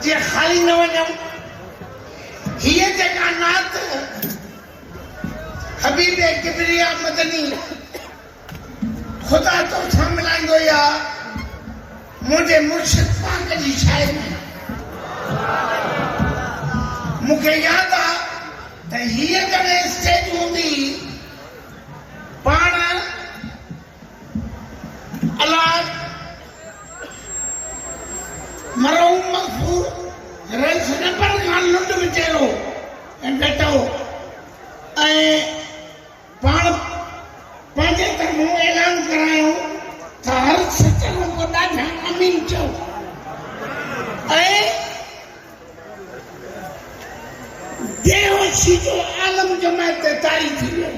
जे खाली न वञूं हीअ जेका नात हबीब किबरिया मदनी ख़ुदा तोसां मिलाईंदो या मुंहिंजे मुर्शिद पाक जी शाइरी मूंखे यादि आहे त हीअ कॾहिं स्टेज हूंदी पाण अलाह मरहूम मग़फ़ूर रईस नंबर खान लुंड में चयो ऐं वेठो ऐं पाण पंहिंजे तरफ़ों ऐलान करायो त हर सचन को ॾाढा अमीन चओ ऐं बेहोशी जो आलम जमायत ते तारी थी वियो।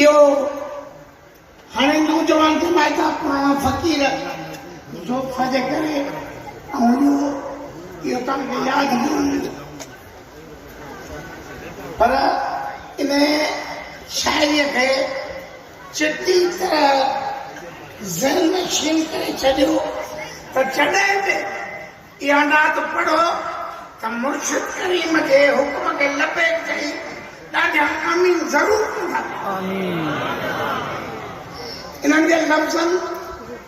इहो हाणे नौजवान जमायत पुराणा फ़क़ीर ज़ोफ़ा जे करे ऐं इहो तव्हांखे यादि न हूंदो पर इन शाइरीअ खे चिटी तरह ज़हन में शीन करे छॾियो त जॾहिं बि इहा नात पढ़ो त मुर्शिद करीम जे हुकुम खे लबे चई ॾाढा आमीन ज़रूरु कंदा। इन्हनि जे लफ़्ज़नि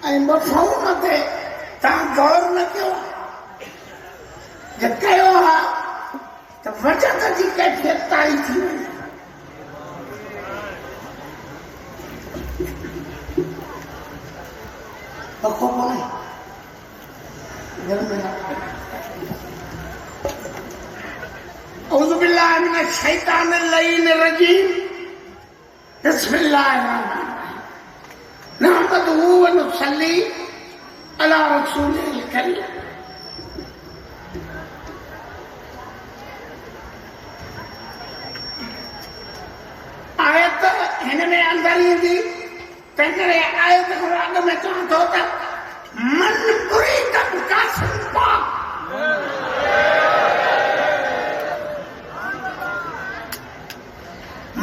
ऐं मफ़हूम ते तव्हां गौर न कयो जे कयो आहे त वजत जी कैफ़ियत तारी थी वञे। पको कोन्हे घर में औज़ु बिल्लाहि मिनश शैतानिर रजीम बिस्मिल्लाहिर रहमानिर रहीम नहमदुहु व नुसल्ली अला रसूलिल करीम। आयत हिन में अंदर ईंदी तंहिंकरे आयत खां अॻु में चवां थो त मन बुरी कम कासिम पाक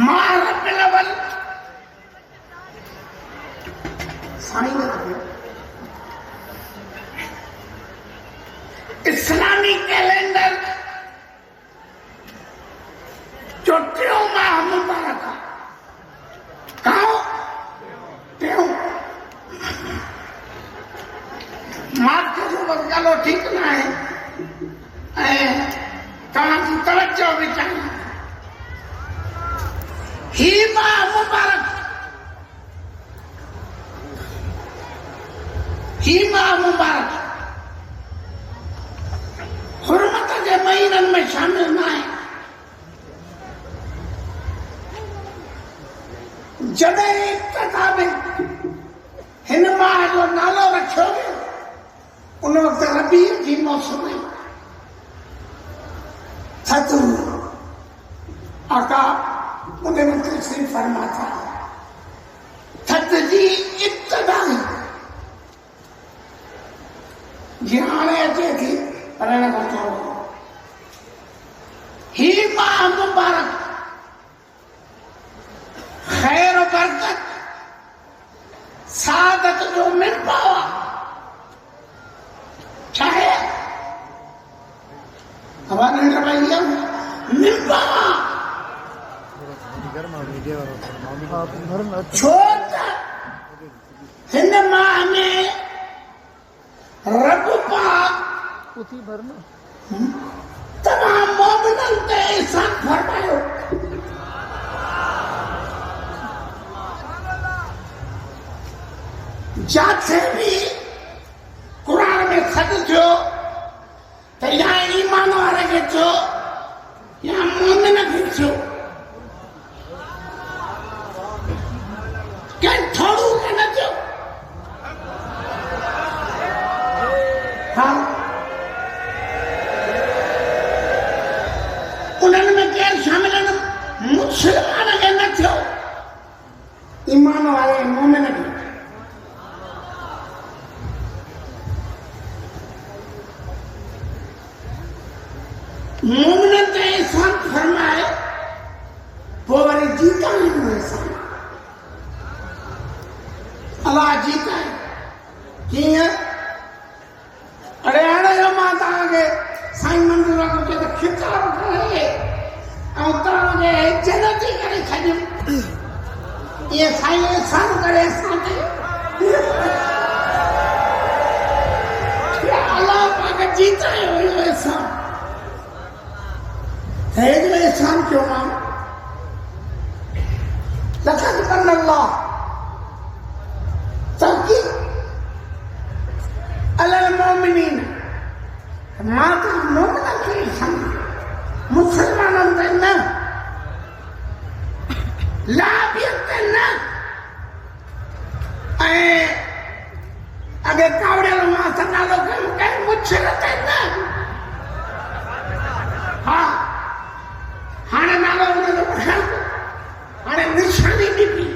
मां रबिल साईं इस्लामी कैलेंडर जो टियों माह मुबारक कहो टियों मार्च जो बस गालो ठीक न है तव्हांजी तवज्जो बि चाहिए ही माह मुबारक हुर्मत के महीनन में शामिल न है। जॾहिं किताब हिन माह जो नालो रखियो वियो उन वक़्तु रबीअ जी मौसम थधि आका उन में तस्रीफ़ फरमाता थधि जी इब्तिदा जीअं हाणे अचे थी पर हिन खां थोरो ही माह मुबारक खैर बरकत सादत जो मिलपावा चाहे हमारे रवैया मिलपावा छो त हिन माह में रब पाक तमाम मोमिनन ते एहसान फरमायो। जाते भी कुरान में सद थियो त या ईमान वारे खे थियो या मोमिन खे थियो कंहिं थोड़ू खे न थियो। हाँ उन्हनि में केरु शामिल आहिनि मुस्लमान खे न थियो ईमान वारे मोमिन खे। मोमिन ते एहसान फरमाए पोइ वरी जीता आहिनि एहसान अलाह जीता है कीअं अरे हाणे के साईं मंदिर को जो खिताब करे और तव्हां के जन्नती करे छॾियो ये साईं एहसान करे असांखे अल्लाह पाक जीतायो इहो एहसान हेॾो एहसान कयो माण्हू लक़द मन अल्लाह तौक़ीद अलल मोमिनीन मां त मोमिननि खे मुसलमाननि ते न लाभियत ते न ऐं अॻे कावड़ियल मां त नालो कयो कंहिं मुछर ते न हा हाणे नालो हुनजो वठण हाणे निशानी ॾिबी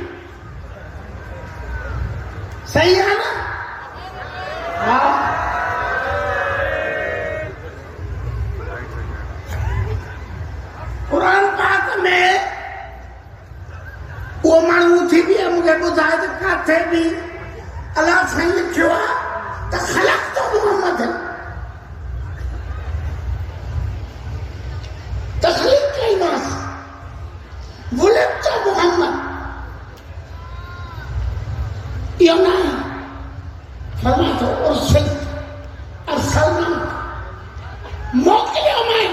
सही आहे न हा क़ुरान पाक में उहो माण्हू उथी बि मूंखे ॿुधाए त किथे बि अलाह साईं लिखियो आहे त ख़लक़्तु मुहम्मद तख़लीक़ कईमांसि वुलिदतु मुहम्मद इहो न आहे फरमाए थो अरसलना मोकिलियो मैं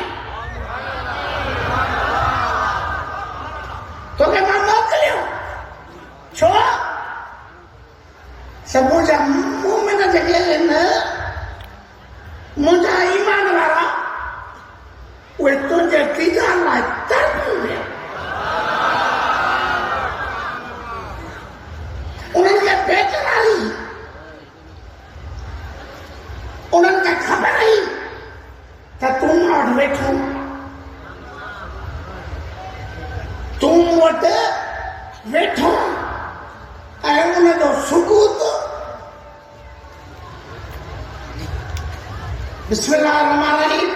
तोखे मां मोकिलियो छो मुंहिंजा मोमिन जेके आहिनि मुंहिंजा ईमान वारा उहे तुंहिंजे दीदार लाइ तड़पियूं पिया उन्हनि खे बेक़रारी उन्हनि खे ख़बर हुई त तूं वटि वेठो तूं वटि वेठो ऐं उनजो सबूत बिस्मिल्लाह रहमान रहीम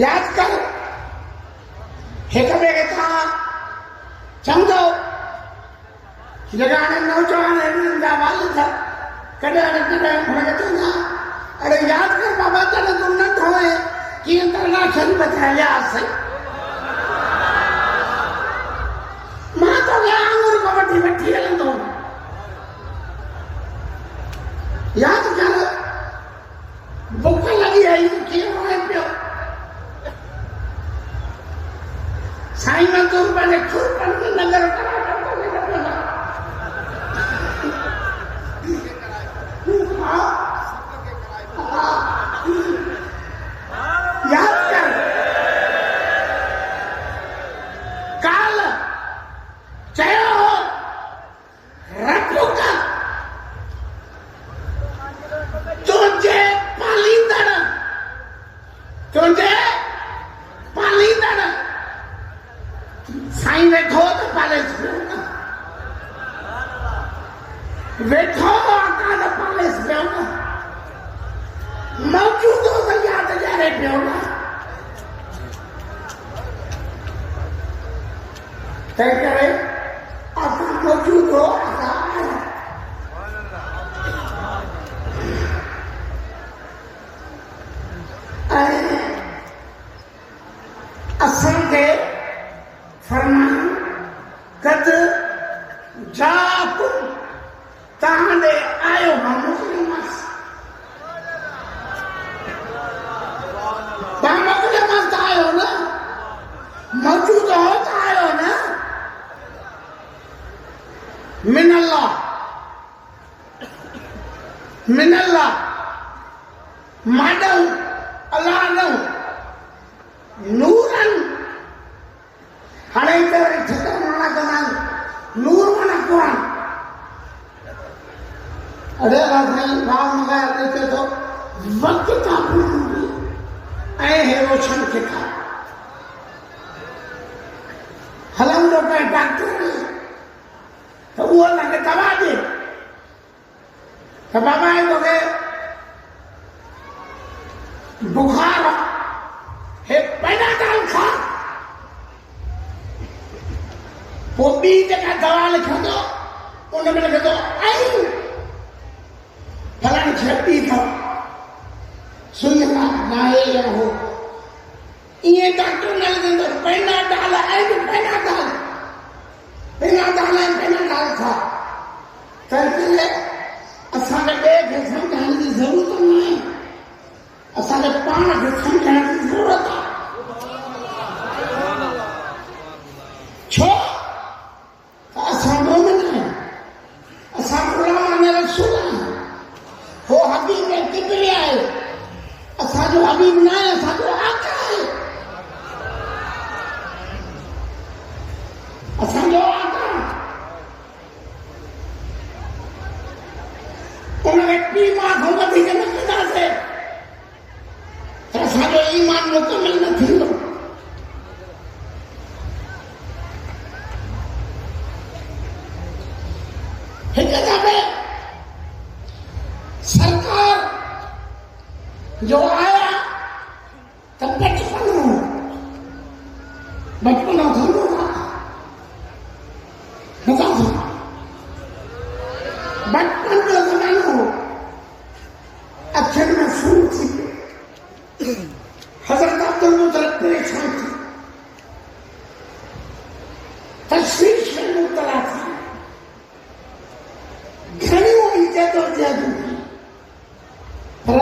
याद कर हिक ॿिए खे तव्हां चवंदो जेका हाणे नौजवान आहिनि जा वालिद कॾहिं हुनखे चवंदा अरे यादि कर बाबा तॾहिं तूं नंढो आहे कीअं दरगाह शरीफ़ ते हलियासीं मां तोखे आङुर खां वठी हलंदो यादि कर बुख लॻी आई कीअं वणे पियो साईं मंदूर पंहिंजे खुरपनि खे नगर याद कर काल चयो रखूं तुंहिंजे पालींदड़ साईं वेठो त पालेस पियो न वेठो आका त पालेस पियो न मौजूद हो त यादि ॾियारे पियो न तंहिं करे आका मौजूद हो आका ऐं असांखे फरमायो कद जाकुम तव्हां ॾे आयो मां मोकिलियोमांसि तव्हां मोकिलियोमांसि त आयो न मौजूद हो त आयो न मिन अल्लाह माॾऊं अलाह ॾऊं नूरन हाणे हिते वरी ठिकर माना कंदा आहिनि नूर माना क़ुर अरे साईं भाव मंगाए ॾिसे थो वक़्त ऐं हे रोशन किताब हलंदो पए डॉक्टर त उहो तव्हांखे दवा ॾे त बाबा तोखे बुखार हे पैनाडॉल खा पोइ ॿी जेका दवा लिखंदो उन में लगे तो आई फलानी छपी था सुनना ना या हो ये डॉक्टर ने लगे पैना डाला है पैना डाल था तर्क असांखे ॿिए खे सम्झाइण जी ज़रूरत न आहे असांखे पाण खे सम्झाइण जी ज़रूरत आहे छो त असां मोमिन आहियूं असां ग़ुलाम रसूल आहियूं हो हबीब किबरी आहे असांजो हबीब न आहे असांजो आका आहे असांजो आका उनखे ॿी मां खां वधीक न कंदासीं त असांजो ईमान मुकमल न थींदो हिकु दफ़े सरकार जो आया त बचपन थींदो बचपन जो ज़मानो अखियुनि में सूर थी पियो हज़रत परेशान थी तशवीश में मुबतला थी घणियूं जदोजहदूं पर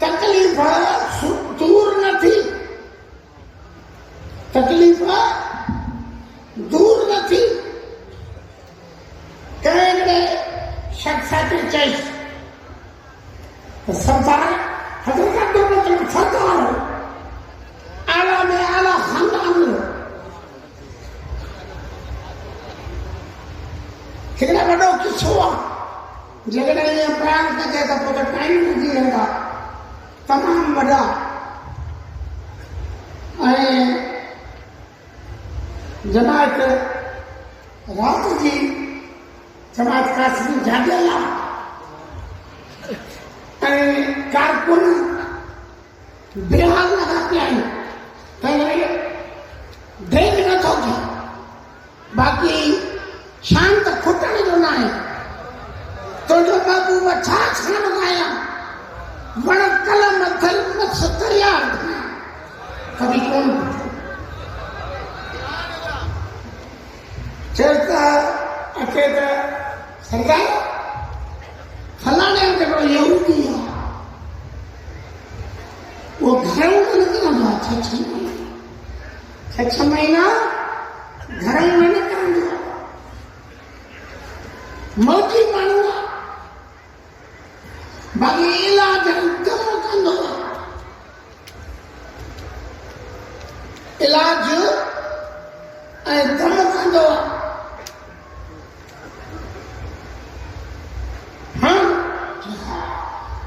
तकलीफ़ दूर न थी तकलीफ़ दूर न थी कहिड़े शख्स खे चईसि त सरदार हज़रत सरदार आला में आला ख़ानदान हिकिड़ा वॾो किस्सो आहे जेकॾहिं ईअं बयानु कजे त पोइ त टाइम लॻी वेंदा तमामु वॾा ऐं जमात राति जी जमात कासमी जाॻियल आहे ऐं कारकुन बेहाल लॻा पिया आहिनि त देरि नथो थिए बाक़ी शांत खुटण जो न आहे तुंहिंजो महबूब छा छान ॻायां वण कलम मस तयार कभी कोन चयो त अचे त सरदार फलाणे जेको यहूदी आहे उहो घर में न निकिरंदो आहे 6 महीना घर में न निकिरंदो आहे मौजी माण्हू आहे बाक़ी इलाज कम कंदो आहे इलाज ऐं दम कंदो आहे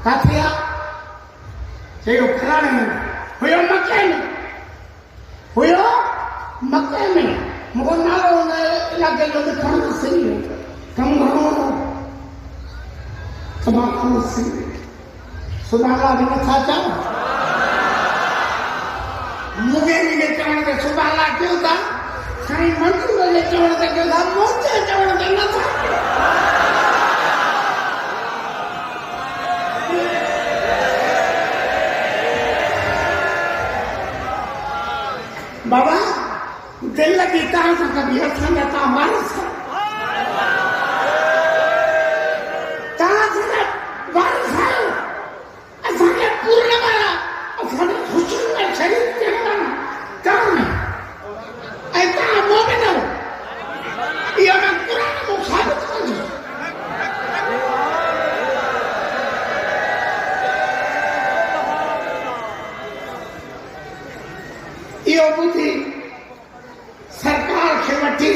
काथे आहे चयो फलाणे हुयो मके में मुंहिंजो नालो हुन इलाइक़े जो लिखण सही कमु घणो त मां कमु सही सुभाणे बि नथा चओ मुंहिंजे चवण ते सुभाणे कयो था साईं मंज़ूर जे चवण ते कयो था मुंहिंजे चवण ते नथा बाबा दिल लगी तव्हां सां कभी असांजा तव्हां वारिस तव्हां वारिस आहियो असांखे पूर्ण वारा असांजे ख़ुशियुनि में शरीफ़ थियण वारा तव्हां ऐं तव्हां मोमिन आहियो इहो मां क़ुर में साबित कंदुसि इहो ॿुधी सरकार खे वठी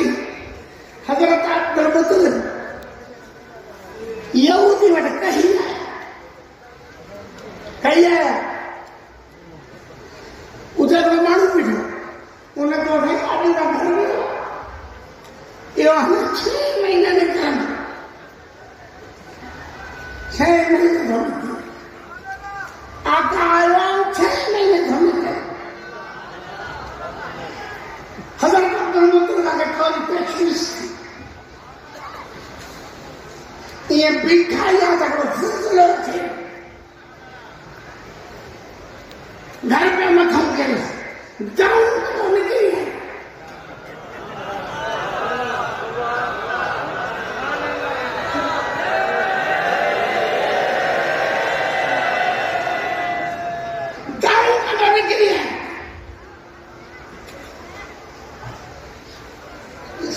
हज़रत यहूदी वटि कही आया उधर में माण्हू बीठो उन जो गाॾी का घर वियो इहो हाणे 6 महीना निकिरनि 6 महीने थो आका आयो 6 महीने थो निकिरे हज़रत खे थोरी तशवीश ये बीठा याद करो सिलसिलो थे घर पे मथो करे जाऊं तो निकली है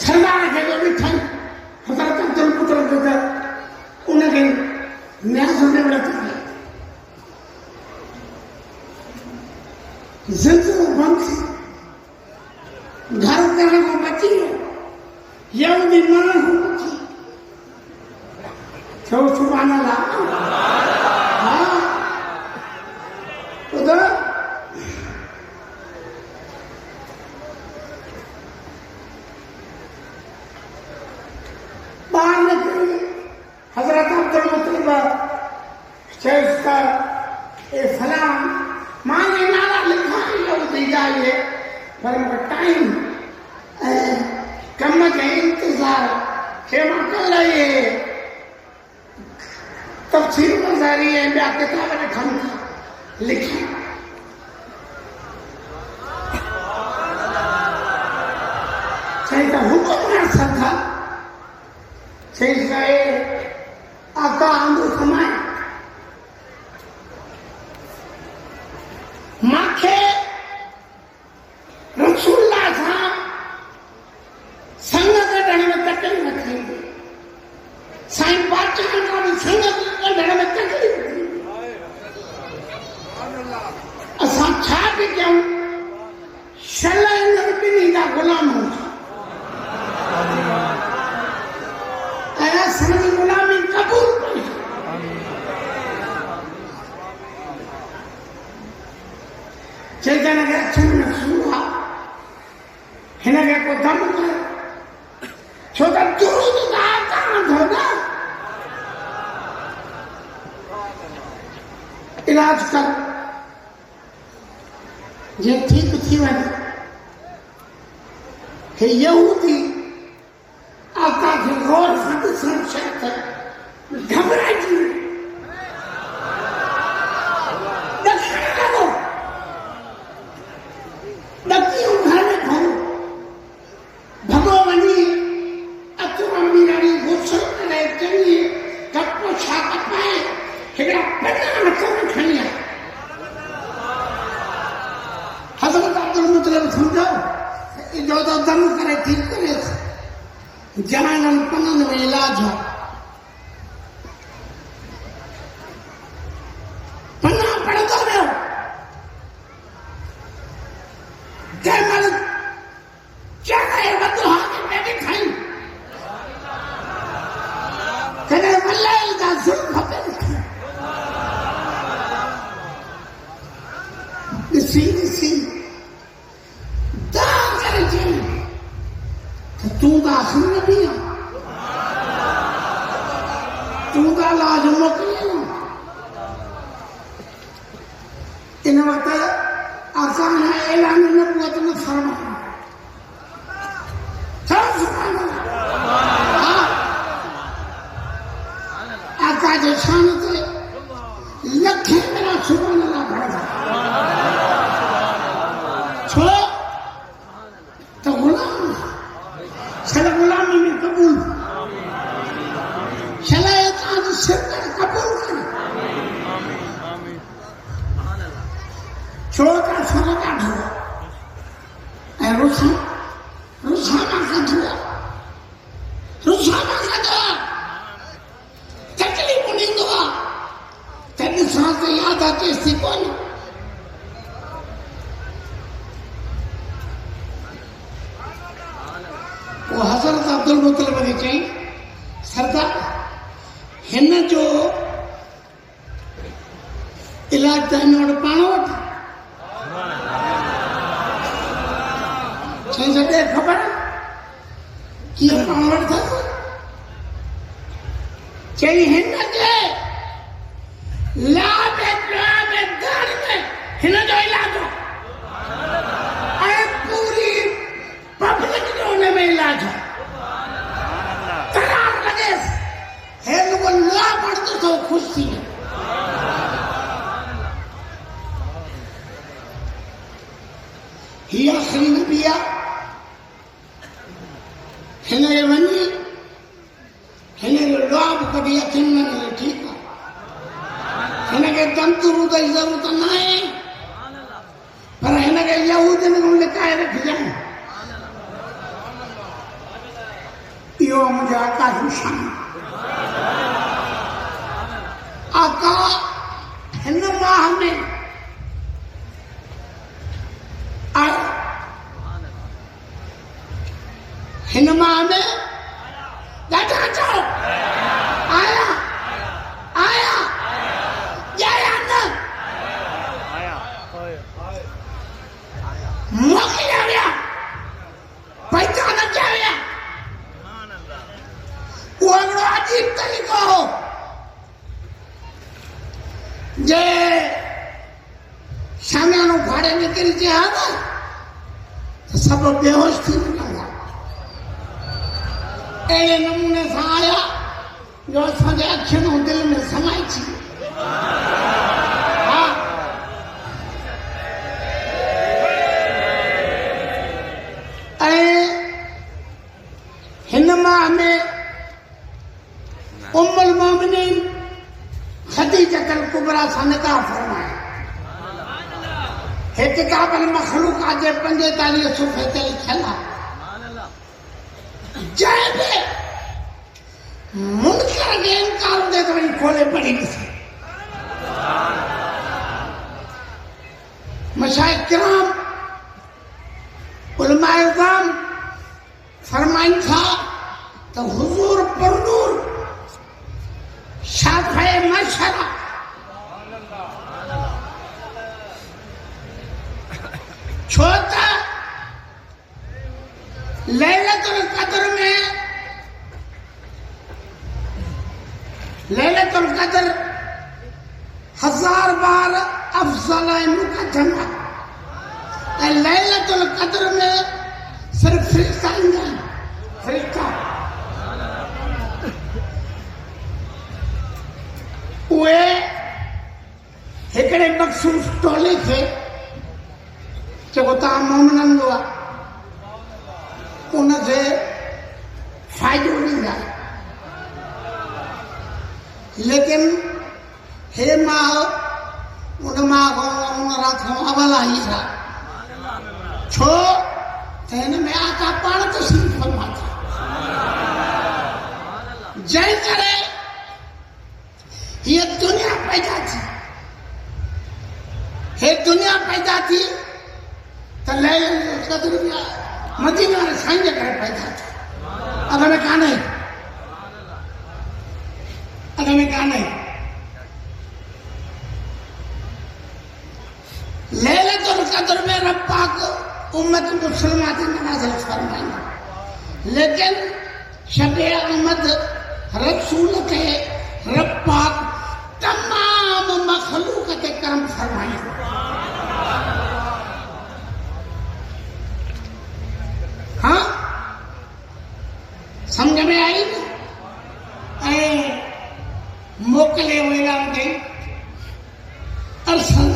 सरदार के जो बिठन हजरत पुत्र देता उनके न्याय होने वाला था जिंदगी बंद घर करने को बची है यहूदी मान हो बची तो सुभान अल्लाह हाँ उधर का सलाम माने नारा लिखा है पर टाइम कम के इंतजार खेमा कर रही है तफसीर गुजारी है ब्या किताब लिखन लिखी चाहिए हुक्म ना सका चाहिए आका आंदो समाए माखे रसूलुल्लाह सां संगत ॾियण में तकलीफ़ थींदी साईं पातशाह खां बि संगत ॾियण में तकलीफ़ थींदी असां छा बि कयूं शल हिननि ॿिन्ही जा ग़ुलाम ऐं असांजी ग़ुलामी क़बूल कई चेतन के अखियुनि में सूर आहे हिन खे को दम कर छो त दुरूद कान थो न इलाज कर जे ठीक थी वञे हे यहूदी आका खे गौर सां ॾिसण शर्त घबराइजी दम करे ठीक करे जवानन पनन में इलाज हो पन्ना पढ़ंदो रहो जंहिंमहिल चाहे वधो में बि खाई कॾहिं वलाइल जा ज़ुल्म खपे ॾिसी ॾिसी तू का आखिर नबी है तू का लाज मोकलिया इन वक्त आसान है ऐलान नबूवत में फरमा सब सुभान अल्लाह आका जे शान ते लखे मेरा सुभान अल्लाह पढ़दा छो तो गुलाम चल गुलामी में कबूल चलाए ताज सिर पर कबूल कर छोटा छोटा ढो ऐ रुसा मां का तकलीफ ॾींदो आहे त ॾिसां त यादि अचेसि थी कोन वो हजरत अब्दुल मुतलिब खे चई सरदार हिन जो इलाज त हिन वटि पाण वटि चई सघे ख़बर कीअं पाण वटि अथसि चई हिन जे लाभ दर में हिन जो इलाज हो ऐं पूरी पब्लिक जो हुन में इलाज हो करार लॻेसि हे रुगो वो खुश थी वियो। ही आखिरी नबी आहे, हिन खे वञी हिन जो लुआब कढी अखियुनि में, ठीकु आहे, हिन खे दमतुरूद जी ज़रूरत न आहे, पर हिन खे यहूदियुनि खां लिकाए रखिजांइ। इहो मुंहिंजो आका जो शान। आका हिन माह में आया, हिन माह में ॾाढा चओ आया आया ॼाया न मोकिलिया विया, पहचान कया विया। उहो हिकिड़ो अजीब तरीक़ो हो जे शामियानो फाड़े निकिरी जे हा न त सभु बेहोश थी निकिरंदा। अहिड़े नमूने सां आया जो असांजे अखियुनि ऐं दिलि में समाइजी। हा, ऐं हिन माह में उम्मुल मोमिनीन खदीजतुल कुबरा सां निकाह फरमाया। हे किताब मखलूक़ात जे 45 सुफ़े ते लिखियल आहे, जंहिं बि मुनकर खे इनकार हुजे त वञी खोले पढ़ी ॾिसे। मशाइख़ किराम उलमाए इज़ाम फरमाइनि था त हुज़ूर पुरनूर शाफ़े मशरा छो त लैलतुल क़द्र में लैलतुल क़द्र 1000 बार अफज़ल ऐं मुक़द्दम आहे, ऐं लैलतुल क़द्र में सिर्फ़ फ़रिश्ता ईंदा आहिनि। फ़रिश्ता उहे हिकिड़े मख़सूस टोले खे जेको तव्हां मोमिननि जो आहे उनखे फ़ाइदो ॾींदा, लेकिन हे मां उन मां उन रात खां अवल आई आहे। छो त हिन में आका पाण तशरीफ़ फरमा था, जंहिं करे हीअ दुनिया पैदा थी। हे दुनिया पैदा थी त लैलतुल क़द्र में मदीना वारे साईं जे करे पैदा थी। अॻ में कान्हे, अॻ में कान्हे। लैलतुल क़द्र में रब पाक उम्मत मुस्लिमा ते नाज़िल फरमाईंदा, लेकिन शबे अहमद रसूल खे रब पाक तमाम मखलूक ते करम फरमाईंदा। हाँ, समझ में आई न? ऐं मोकिले ऐलान कई अरसल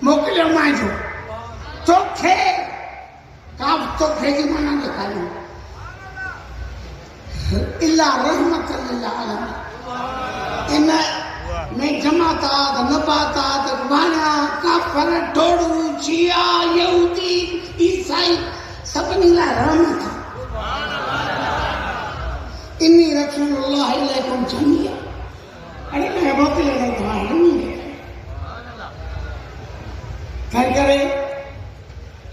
मोकिलियो मां जो तोखे काफ़ तोखे जी माना ॾेखारियो इला रहमत लिल आलमीन। इन में जमातात नबातात वाणा काफ़र टोड़ू शिया यहूदी ईसाई सभिनी लाइ रहमत। इन्नी रसूलुल्लाह इलैकुम जमीआ, अरे मैं मोकिले ॾेई तव्हां तंहिं करे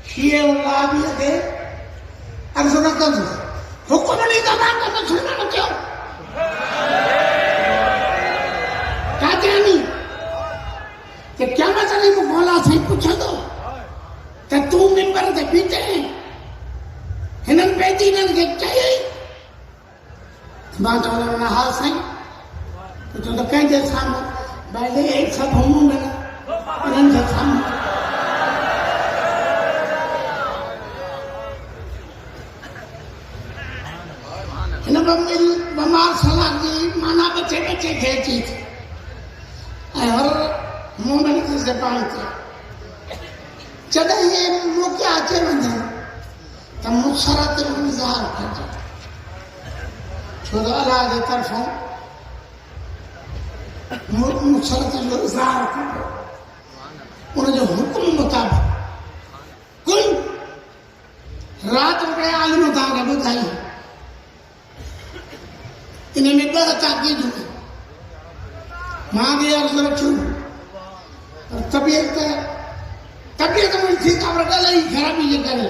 शीए लाबीअ खे अर्ज़ु न कंदो, हुकुम ॾींदा मां त मुस्लमान थियो। कादियानी कि क़यामत ॾींहुं मूंखां अलाह साईं पुछंदो त तूं मिंबर ते बीठे हिननि बेदीननि खे चयई? मां चवंदुमि न हा साईं। पुछो त कंहिंजे साम्हूं? भले सभु हूंदा इन्हनि जे साम्हूं। हिन बमार सलाह की माना बचे बचे खे अची थी ऐं हर मोमेंट ते ज़बान ते जॾहिं इहे मौक़ा अचे वञनि त मुसरत जो इंतज़ारु कजे छो त अलाह जे तरफ़ां मुसरत जो इज़हार कजे उनजो हुकुम मुताबिक़ कुल राति हिकिड़े आलिम तव्हांखे ॿुधाई इन में ॿ ताक़ीदूं मां बि अर्ज़ु रखियूं पर तबियत मुंहिंजी ठीकु आहे पर ॻाल्हि जी ख़राबी जे करे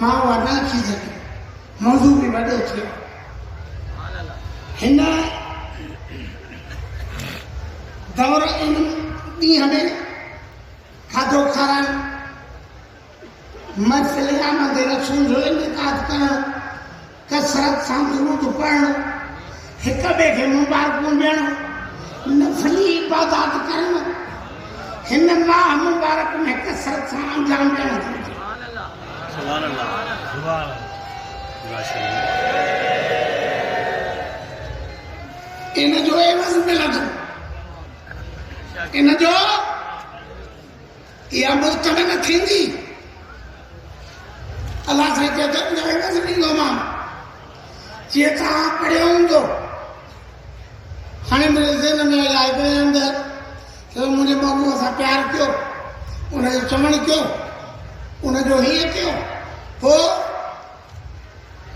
मां उहा न थी सघी मौज़ू बि वॾो थियो हिन दौर इन ॾींहं में खाधो खाराइण महफ़िल आमद रसूल जो इनेकाद करणु कसरत सां दुरूद पढ़णु हिक ॿिए खे मुबारकूं ॾियणु नफ़ली इबादत करणु हिन माह मुबारक में कसरत सां अंजाम ॾियणु घुरिजे इन जो एवज़ मिलंदो इन जो इहा मुफ़्त में न थींदी अलाह साईं चए थो इन जो एवज़ ॾींदो मां जीअं तव्हां पढ़ियो हूंदो हाणे मुंहिंजे ज़हन में आया हिकिड़े अंदरि मुंहिंजे बाबूअ सां प्यारु कयो उनजो चवणु कयो उनजो हीअं कयो पोइ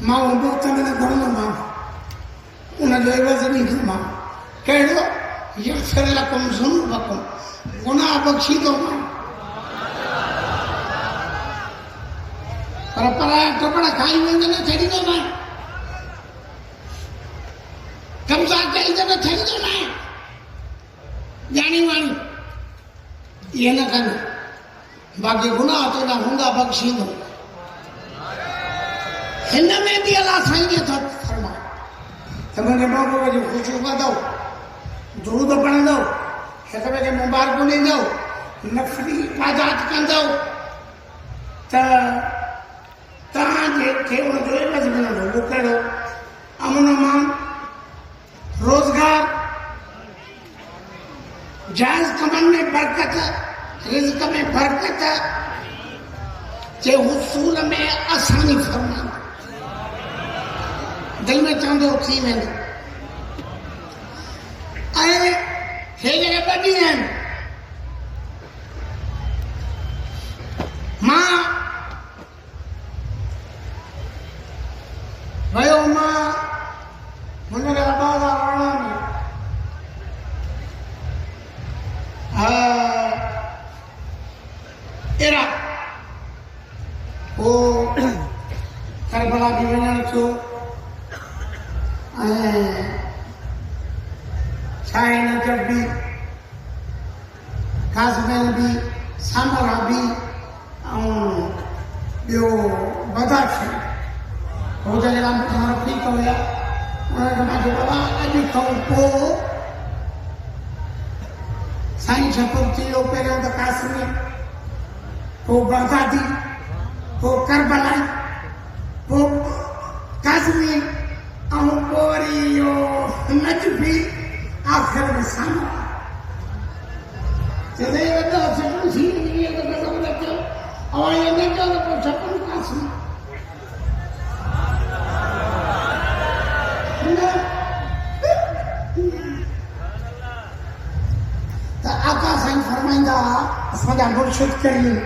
मां उहो मुफ़्त में न घुरंदोमांव उनजो एवज़ ॾींदोमांव कहिड़ो यग़्फ़िर लकुम ज़ुनूबकुम गुनाह बख़्शींदोमांव पर पराया टुकड़ा खाई वेंदे न छॾींदोमांव कब्ज़ा कई त न छॾींदोमांव ॼाणी वाणी इहे न कनि बाक़ी गुनाह तुंहिंजा हूंदा बख़्शींदो हिन में बि अलाह साईं खे थो फरमाए त मुंहिंजे महबूब जी ख़ुशियूं कंदव दुरूद पढ़ंदव हिक ॿिए खे मुबारकूं ॾींदव नफ़ली इबादत कंदव त तव्हांखे उनजो एवज़ मिलंदो उहो कहिड़ो अमन अमान रोज़गार जाइज़ कमनि में बरकत रिज़्क़ में बरकत जे हुसूल में आसानी फरमाईंदो दिलि में चवंदो थी वेंदो ऐं हे जॻह ॿ ॾींहं आहिनि मां वियो मां मुंहिंजे घर 2018 में इराक पोइ करबला बि वञणु थियो ऐं साईन जब बि काज़मेल बि सामरा बि ऐं ॿियो बदाख़शां हो जॻह मूंखां रफ़ीक हुया उन्हनि मां चयो बाबा अॼु खां पोइ साईं छपुर थी वियो पहिरियों त काज़मेल पोइ बगदादी पोइ करबला पोइ काज़मेल ऐं पोइ वरी इहो नजफी आख़िर में सामरा जॾहिं वॾो छपुर थी वेंदी त गज़ब न कयो ऐं ईअं न कयो त पोइ छपुर काज़मेल त आका साईं फरमाईंदा असांजा मुर्शिद करीम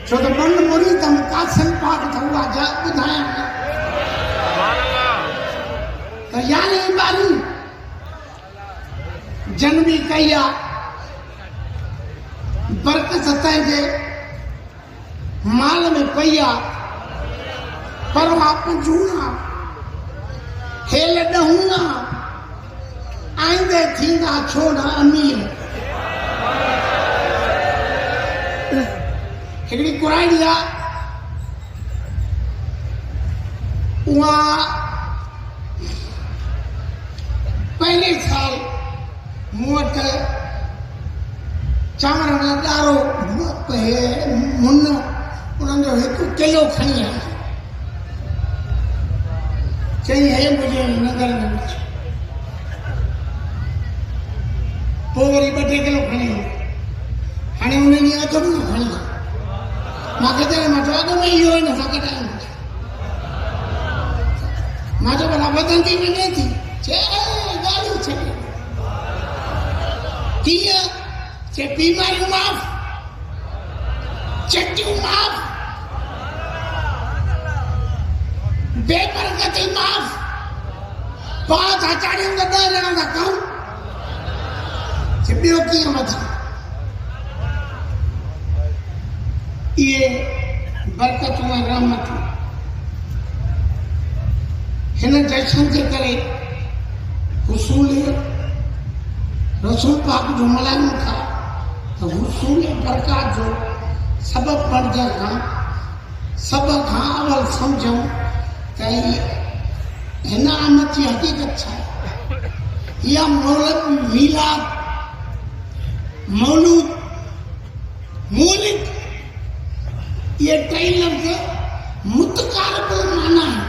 छो त मन मुरीदम कासिम पाक त उहा जा ॿुधाइण त यानी ॿारी जनमी कई आहे बरकत तंहिंजे माल में पई आहे पर उहा पुंजूं आहे हेल ॾहूं आहे आईंदे थींदा छो न अमीर हिकिड़ी कुराड़ी आहे उहा पहले साल मूं वटि चांवर में ॾारो मुन उन्हनि जो 1 किलो खणी आई चई है मुझे नगर में पोइ वरी 2-3 किलो खणी हाणे उन ॾींहुं अधु बि न खणी मूंखे त मां चवां थो इहो ई नथा कढायूं मां चयो भला वधंदी वञे थी गाॾी छॾे कीअं चए बीमारियूं माफ़ चटियूं माफ़ बेबरकती माफ़ पास अचाड़ियूं त 10 ॼणा था कयूं ॿियो कीअं वधां इहे बरकतूं ऐं रहमतूं हिन जश्न जे करे हुसूल रसूल पाक जो मल्हायूं था त हुसूल बरक़ात जो सबबु बणजण खां सभ खां अवल सम्झूं त हिन आमद जी हक़ीक़त छा आहे इहा मीलाद मौलूद मूलिद ये 3 लफ्ज़ मुतक़ारिबुल माना है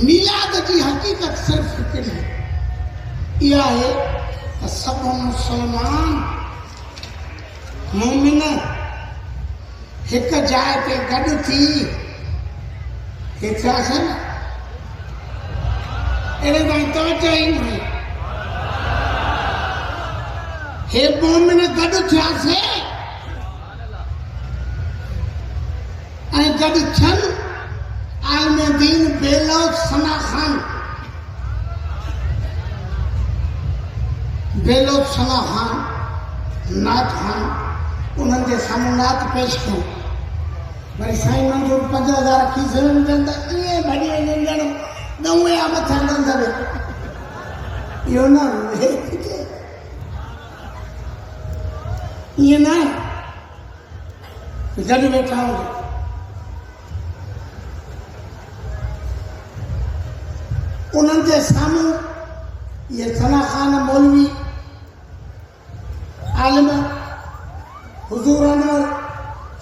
मीलाद जी हक़ीक़त सिर्फ़ हिकिड़ी इहा आहे त सभु मुस्लमान मोमिन हिक जाइ ते गॾु थी थिया न अहिड़े ताईं तवजो ई न हे मोमिन गॾु थियासीं ऐं गॾु थियनि आलम दीन बेलौत सना ख़ान बेलौत सना ख़ान नात ख़ान उन्हनि जे साम्हूं नात पेश कयूं वरी साईं मंजूर 5000 खीसे में विझनि त ईअं भॼी वञनि ॼणो ॾऊं या मथां ॾंदर इहो न ईअं न गॾु वेठा हुजो उन्हनि जे साम्हूं इहे सना ख़ान मौलवी आलिम हुज़ूर अनवर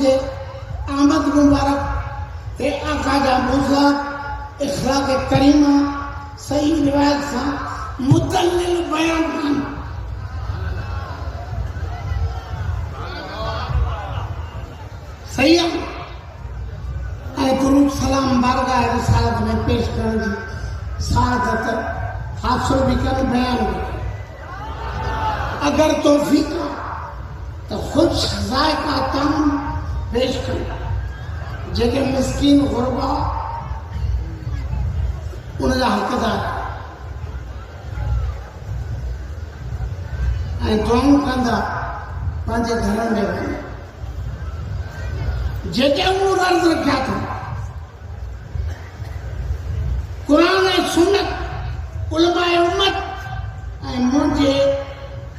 जे आमद मुबारक हे आका जा मौज़ूआत इख़लाक़ करीमा सही रिवायत सां मुदल्लिल बयान कनि सही आहे ऐं दुरूद सलाम बारगाह रिसालत में पेश करण जी सआदत हासिल भी कनि बयान अगर तौफ़ीक़ तो ख़ुदि ज़ाइक़ा ताम पेश कनि जेके मिस्कीन गुरबा उनजा हक़दार ऐं दुआऊं कंदा पंहिंजे घरनि में वञी जेके उमूर अर्ज़ रखिया अथऊं क़ुरान ऐं सुन्नत उलमाए उम्मत ऐं मुंहिंजे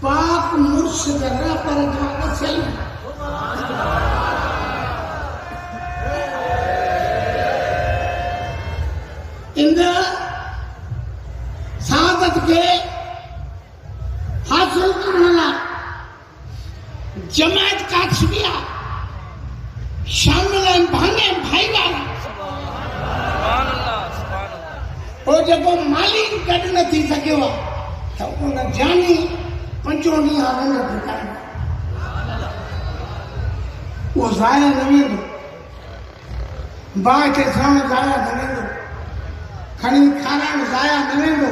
पाक मुर्शिद रहबर जा वसील इन सआदत खे हासिल करण लाइ जमायत काशबिया शामिल आहिनि भाङे भाईवारा पोइ जेको माली गॾु न थी सघियो आहे त उन जानी 5 ॾींहं रंग फिटाइणो उहो ज़ाया न वेंदो बाहि खे सण ज़ाया न वेंदो खणी खाराइण ज़ाया न वेंदो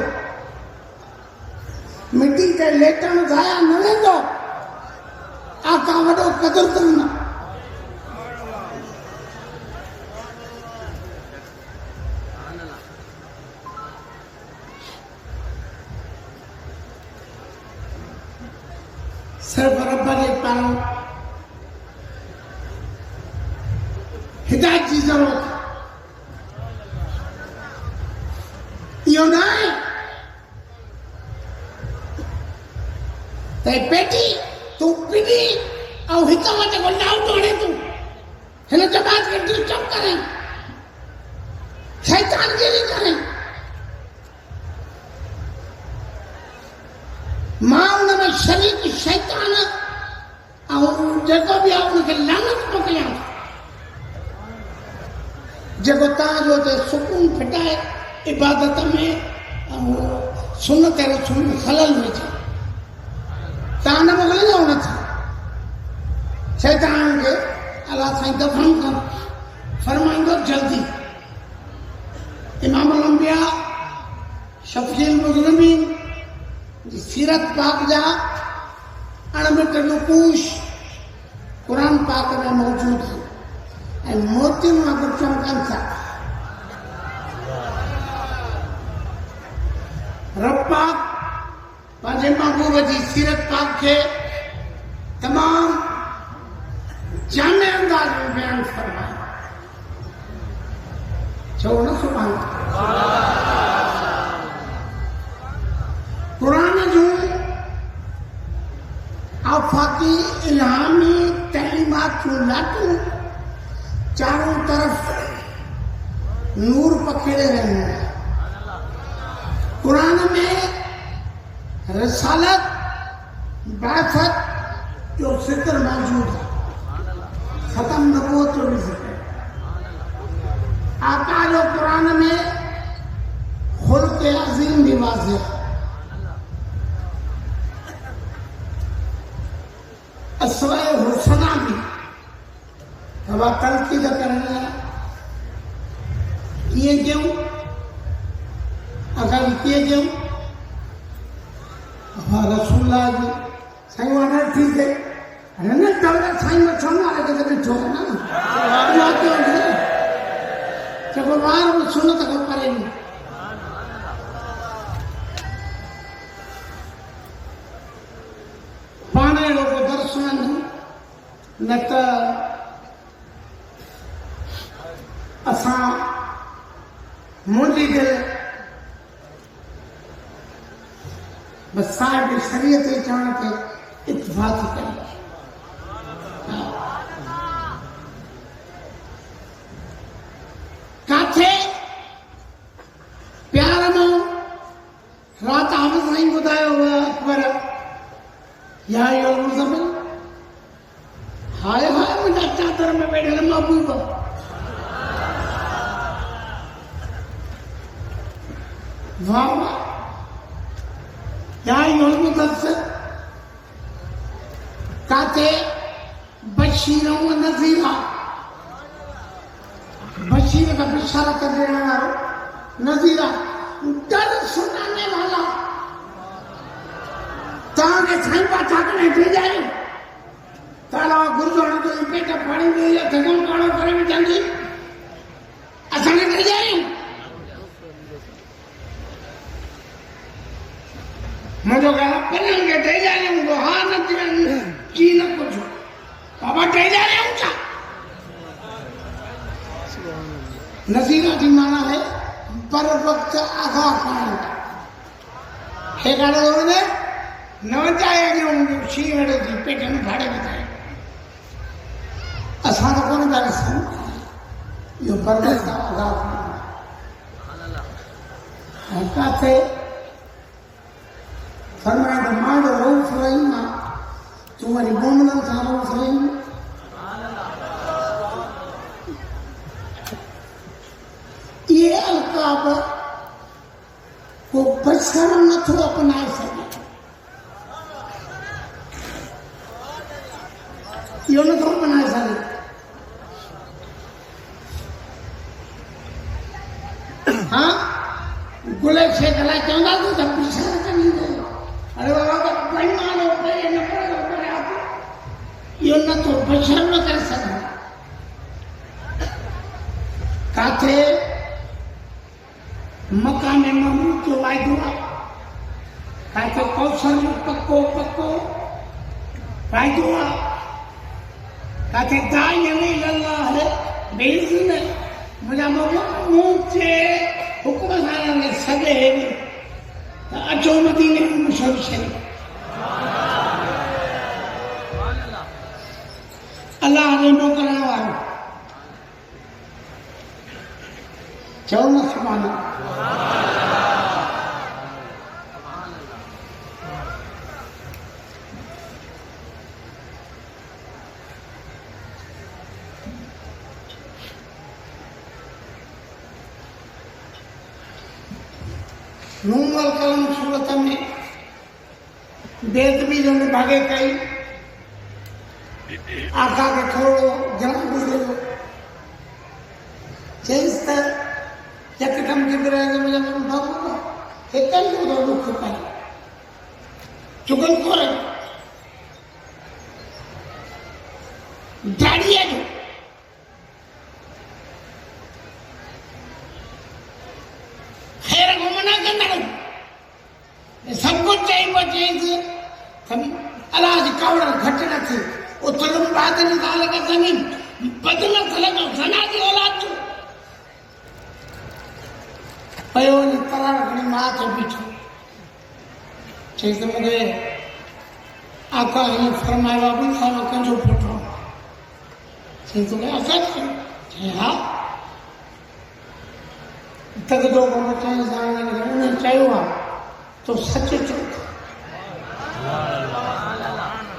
मिटी ते लेटण ज़ाया न वेंदो आका वॾो क़दुरतन न सिर्फ रब जे पारां हिदायत जी ज़रूरत इहो न आहे त पेटी तूं पिनी ऐं हिक मां जेको नाउट हणे तूं हिन जमात खे डिस्टर्ब करे शैतानगिरी करे मां उन में शरीक शैतान ऐं जेको बि आहे उनखे लानत मोकिलियां जेको तव्हांजो ते सुकून फिटाए इबादत में सुन्नत रसूल में खलल विझे तव्हां न मोकिलींदव नथा शैतान खे अलाह साईं दफ़न कर फरमाईंदो जल्दी इमाम अल-अंबिया शफीउल मुज़निबीन जी सीरत पाक जा अणमिट नक़ूश कुरान पाक में मौजूद है ऐं मोतियुनि वांगुरु चमकनि था रब पाक पंहिंजे महबूब जी सीरत पाक खे तमाम जामे अंदाज में बयान फरमाए चओ न सुभान कुरान जूं आफाकी इल्हामी तइलीमात जूं लाटूं चारों तरफ नूर पखेड़े रही हैं कुरान में रिसालत बासत जो जिक्र मौजूद है खत्म नबूवत जो भी जिक्र आका जो कुरान में खुल्क़ अज़ीम भी वाज़िह है अस्वाए हुस्ना भी हवा तनकीद करनी है कीअं कयूं असां कीअं कयूं हाँ रसूलुल्लाह जी साईं ऑर्डर थी थे अरे न तवरे साईं में छोड़ना है कि ॾिठो है ना जेको ॿार बि सुनत खां परे न पाण अहिड़ो को दर्शन न त असां मुंहिंजी दिलि बस साहिब शरीयत जे चवण ते इत्तिफ़ाक़ कई काथे प्यार में रात हाफ़िज़ साईं ॿुधायो हुआ अकबर या अय्युहल मुज़म्मिल हाय हाय मुंहिंजा चादर में वेठल महबूब वाह वाह या अय्युहल मुदस्सिर काथे बशीरा व नज़ीरा बशीर का बिशारत देने वाला नज़ीरा डर सुनाने वाला ताके साईं पाछा करे भेजायो ताला गुरुद्वारा तो पेट पानी दे या थगन काणो करे में जंगी असां ने भेजायो मुझे कहा पलंग के दे जाने उनको हाँ न की न कुछ बाबा दे जाने उनका नज़ीरा की माना है पर वक्त आगाह पानी हे गाड़े होने न जाए कि उनके शीरे की पेट में भाड़े बताए असां तो कोन जाने सन यो पर वक्त आगाह पानी काथे फरमाया तो मां जो रऊफ़ रहीम आहे तूं वरी मोमिननि सां रऊफ़ रहीम ये अलकाब को बशर नथो अपनाए सघे इहो नथो अपनाए सघे हाँ गुले शेख लाइ चवंदा तूं त बिशार कंदी अरे बाबा बेईमान हो गए न पढ़ो करे आप यो न तो बशर न कर सकता काथे मकान महमूद जो वायदो काथे कौशल पक्को पक्को वायदो काथे दाई अल्लाह है बेइज्जत है मुझा मुझे हुक्म सां ने सदे है अचो मदीने में मशहूर शरीफ अल्लाह ने मोकिलण वारो चओ न सुभान अल्लाह नून अल कलम सूरत में बेदबी जो भागे कई आका के थोड़ो जन्म गुजरियो चईस त यकदम जिब्राइल मुझे बाबू हिकल जो दुख पाई चुगल कोर दाड़िया जो खैर को मना करना सब कुछ चाहिए चीज अलाह जी कावड़ घट न थी उतलम बादल दाल का जमीन बदल थलगो सना जी औलाद जो पयो ने तरार घणी मां के बीठो चई त मुझे आका ने फरमाया भी खाना कंजो पुटो चई तो आका चई हां तक दो बच्चे जाने उन्हें चाहिए तो सच चो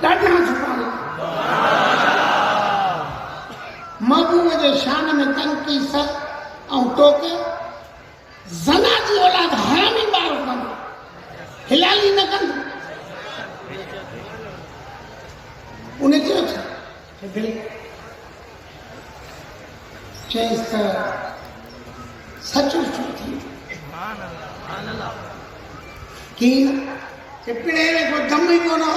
ॾाढा छुपा महबूब जे शान में तनकीस ऐं तोखे ज़ना जी औलाद हरामी ॿार कंदो हिलाली न कंदो उन चयो चईस त सच छो थी कीअं पिणे में को दम ई कोन हो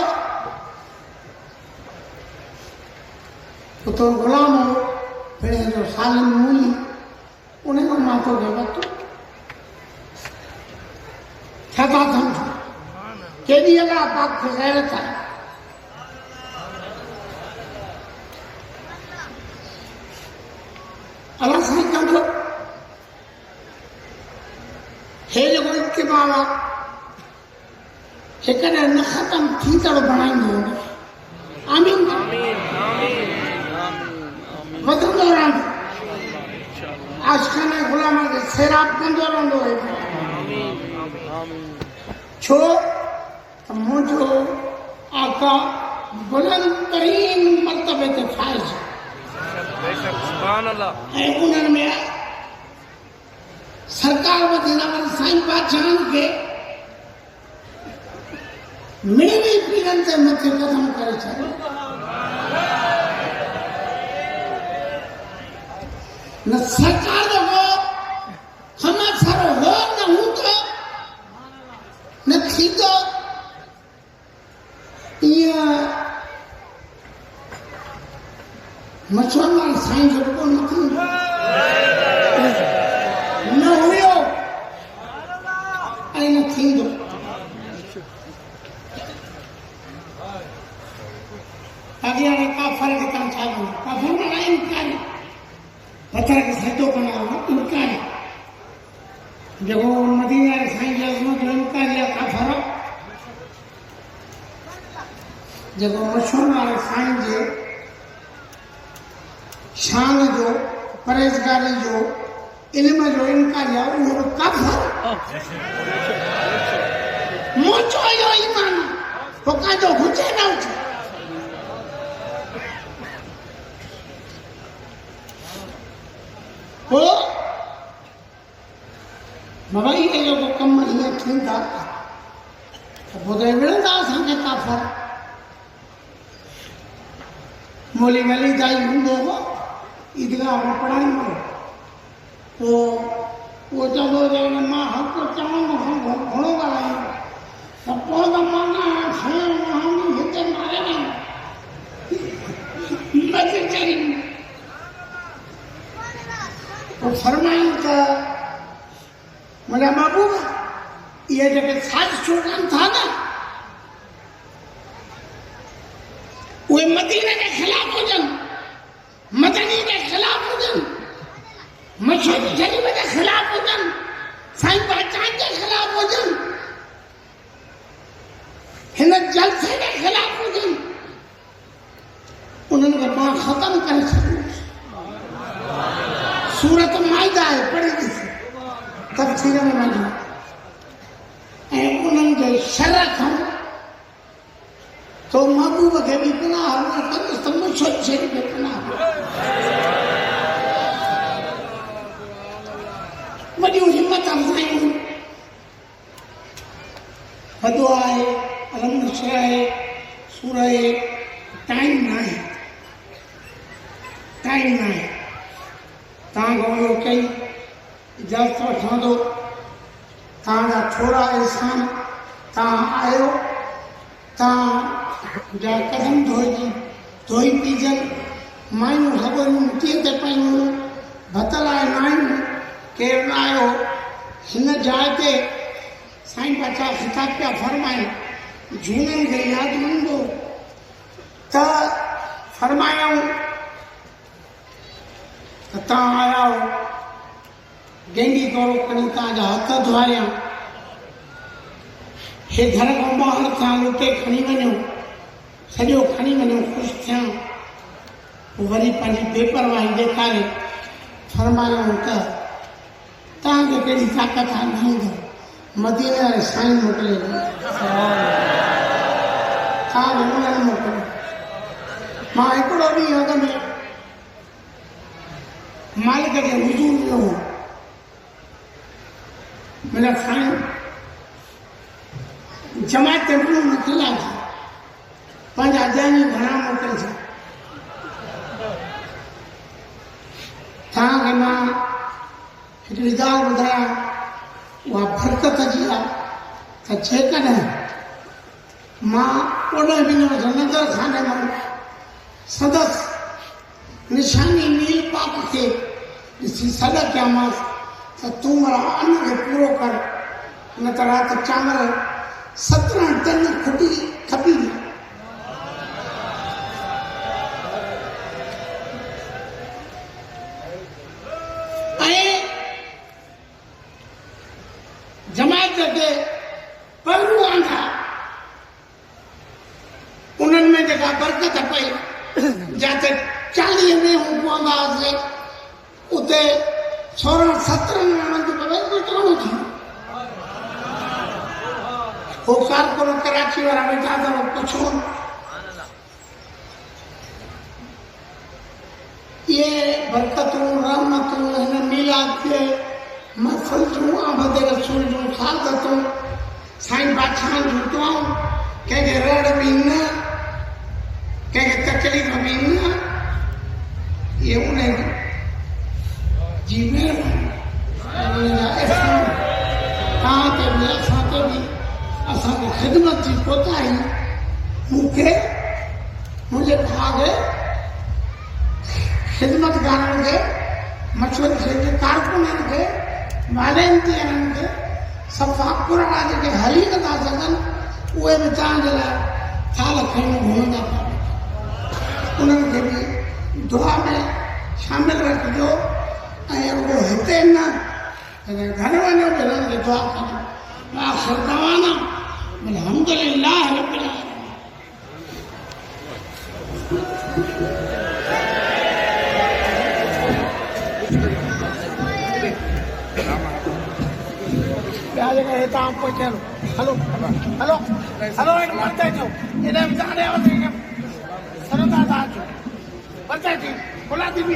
तो गुलाम हो पिणे जो सालिम मूली उनखां मां तोखे वरितो छा था सम्झो केॾी अलाह पाक खे गैरत आहे अलाह साईं कंदो हे जेको इत्तिबाउ आहे हिकॾहिं न ख़तम थींदड़ बणाईंदो आमीन वधंदो रहंदो आशिक़ाने ग़ुलामनि खे सैराब कंदो रहंदो छो त मुंहिंजो आका बुलंद तरीन मर्तबे ते फाइज़ ऐं उन्हनि में सरकार वधीना वरी साईं बादशाहनि खे मेरी पीरनि ते मथे क़दम करे छॾियो न सरकार हो हमार सारो हो न हूंदो न थींदो ईअं मछुआरा साईं जो रुॻो न थींदो न हुयो ऐं न थींदो अॻियां काफ़र खे तव्हां छा कंदा काफ़र माना इनकार पत्थर खे सजो कंदा इनकार जेको मदीने वारे साईं जी अज़मत जो इनकार आहे काफ़र जेको मशहूर वारे साईं जे शान जो परहेज़गारी जो इल्म जो इनकार आहे उहो काफ़र मुंहिंजो इहो ईमान पोइ काजो हुजे न हुजे पोइ बाबा इहे जेको कम हीअं थींदा त पोइ त विढ़ंदा असांखे काफ़र मोली वली दाई हूंदो हो ईदगाह में पढ़ाईंदो पोइ उहो चवंदो त मां हक़ चवंदो घणो ॻाल्हाईंदो त पोइ त माना हिते मारे चई पोइ फरमायूं त मुंहिंजा महबूब इहे जेके साज़िशूं कनि था न उहे मदीने जे ख़िलाफ़ हुजनि मदनी जे ख़िलाफ़ हुजनि मशहूर शरीफ जे ख़िलाफ़ हुजनि साईं बादशाह जे ख़िलाफ़ हुजनि हिन जलसे जे ख़िलाफ़ हुजनि उन्हनि खे मां ख़तमु करे छॾींदुसि सूरत माइदा आहे पढ़ी ॾिसी तफ़सीर में वञो ऐं उन्हनि जे शर खां तो महबूब खे बि पनाह कंदुसि त मशहूर शरीफ खे पनाह वॾियूं हिमत साईं फदो आहे, अलम नशर आहे, सूर आहे, टाइम न आहे, टाइम न आहे। तव्हांखां इहो कई इजाज़त वठां थो, तव्हांजा थोरा इंसान तव्हां आयो, तव्हांजा कदम धोई पीजनि, मायूं सभु मिटीअ ते पयूं भतल आहे नायूं, केरु न आयो। हिन जाइ ते साईं बादशाह खिताब पिया फरमाइनि, झूननि खे यादि हूंदो त फरमायूं त तव्हां आया हो, गेंडी कौरो खणी तव्हांजा हथ धोआरिया, हे घर खां ॿाहिरि तव्हां लुटे खणी वञो, सॼो खणी वञो, ख़ुशि थिया। पोइ वरी पंहिंजी बेपरवाही ॾेखारे फरमायूं त तव्हांखे कहिड़ी ताक़त आहे, न ईंदो, मदीने वारे साईं मोकिले तव्हांखे उन्हनि मोकिलियो। मां हिकिड़ो ॾींहुं अॻ में मालिक खे हुज़ूर वियो हो, मुंहिंजा साईं जमायत न खिलाए, पंहिंजा ॼाणी घणा मोकिले छा। तव्हांखे मां हिकिड़ी ॻाल्हि ॿुधायां, उहा बरकत जी आहे त जेकॾहिं मां ओॾे ॾींहुं नज़र खाने मां सदसि निशानी नील पाक खे ॾिसी सॾ कयामांसि त तूं मला अन खे पूरो कर, न त राति चांवर 17 टन खुटी खपी। जमायत के पहलू आंदा उन्हनि में जेका बरकत पई, जिते 40 में हू पवंदासीं उते 16-17 माण्हुनि जो विकिरणो थी। हो कारकुन कराची वारा वेठा अथव, पुछो ये बरकतूं रहमतूं हिन मीलाद खे महफ़िल जूं आमद रसूल जूं सादतूं साईं बादशाह जूं दुआऊं, कंहिंखे रड़ बि न, कंहिंखे तकलीफ़ बि न, इहे उन जी महिरबानी, तव्हां ते बि असां ते बि, असांखे ख़िदमत जी कोताही। मूंखे मुंहिंजे भाउ खे ख़िदमतगारनि खे, मशवरी जे कारकुननि खे, वालंटियरनि खे, सफ़ा पुराणा जेके हली नथा सघनि, उहे बि तव्हांजे लाइ थाल खणी घुमंदा पिया, उन्हनि खे बि दुआ में शामिल रखिजो। ऐं उहो हिते न, घर वञो बि हुननि खे दुआ कजो। आख़िर दवाना अल्हम्दुलिल्लाह रब्बिल आलमीन। तव्हां पहुचो, हलो हलो हलो, एक मरते जो इधर जाने वाले सरदार जो बता दी बुला दी भी।